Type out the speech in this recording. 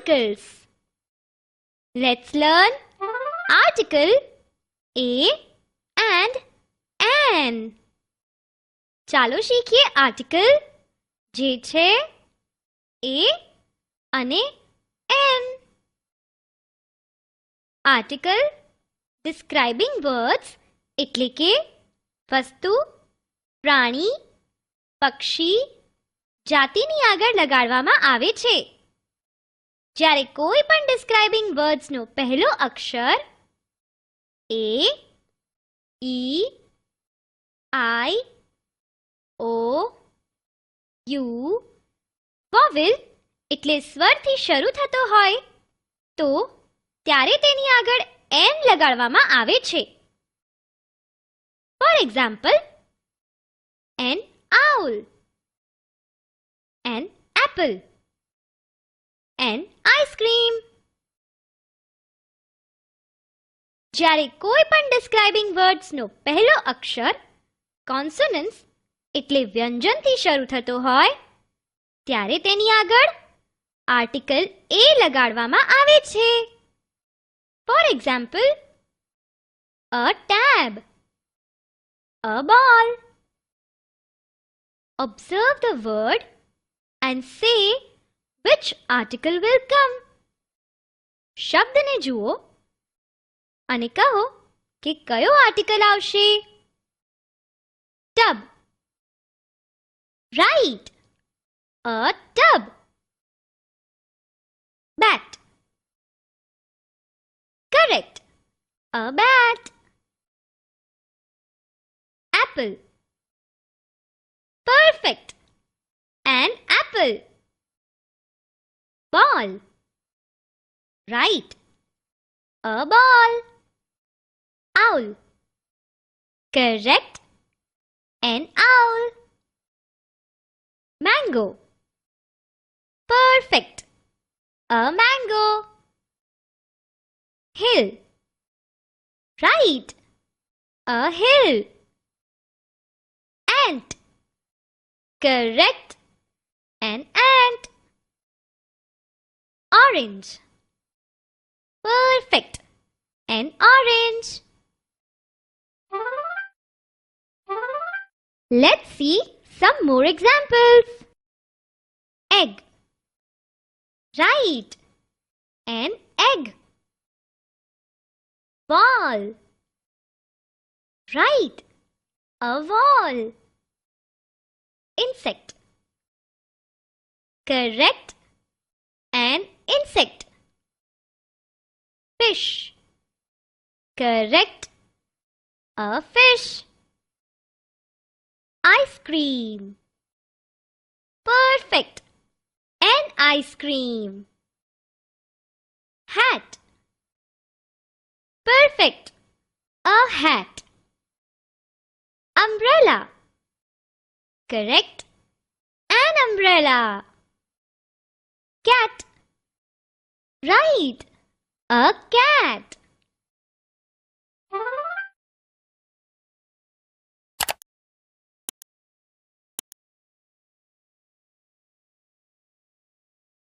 articles. Let's learn article a and an. ચાલો શીખીએ article જે છે a અને an. આર્ટિકલ describing words એટલે કે વસ્તુ, પ્રાણી, પક્ષી, જાતિની આગળ લગાડવામાં આવે છે. જ્યારે કોઈ પણ describing words નો પહેલો અક્ષર a, e, i, o, u vowel એટલે સ્વરથી શરૂ થતો હોય તો ત્યારે તેની આગળ n લગાડવામાં આવે છે. For example, an owl, an apple, an ice cream. જ્યારે કોઈ પણ describing words નો પહેલો અક્ષર consonants એટલે વ્યંજનથી શરૂ થતો હોય ત્યારે તેની આગળ આર્ટિકલ a લગાડવામાં આવે છે. For example, a tab, a ball. Observe the word and say which article will come. શબ્દને જુઓ અને કહો કે કયો આર્ટિકલ આવશે. tub, right, a tub. bat, correct, a bat. apple, perfect, an apple. ball, right, a ball. owl, correct, an owl. mango, perfect, a mango. hill, right, a hill. ant, correct, an ant. orange, perfect, an orange. Let's see some more examples. egg, right, an egg. wall, right, a wall. insect, correct, an insect. fish, correct, a fish. ice cream, perfect, an ice cream. hat, perfect, a hat. umbrella, correct, an umbrella. cat, right, a cat.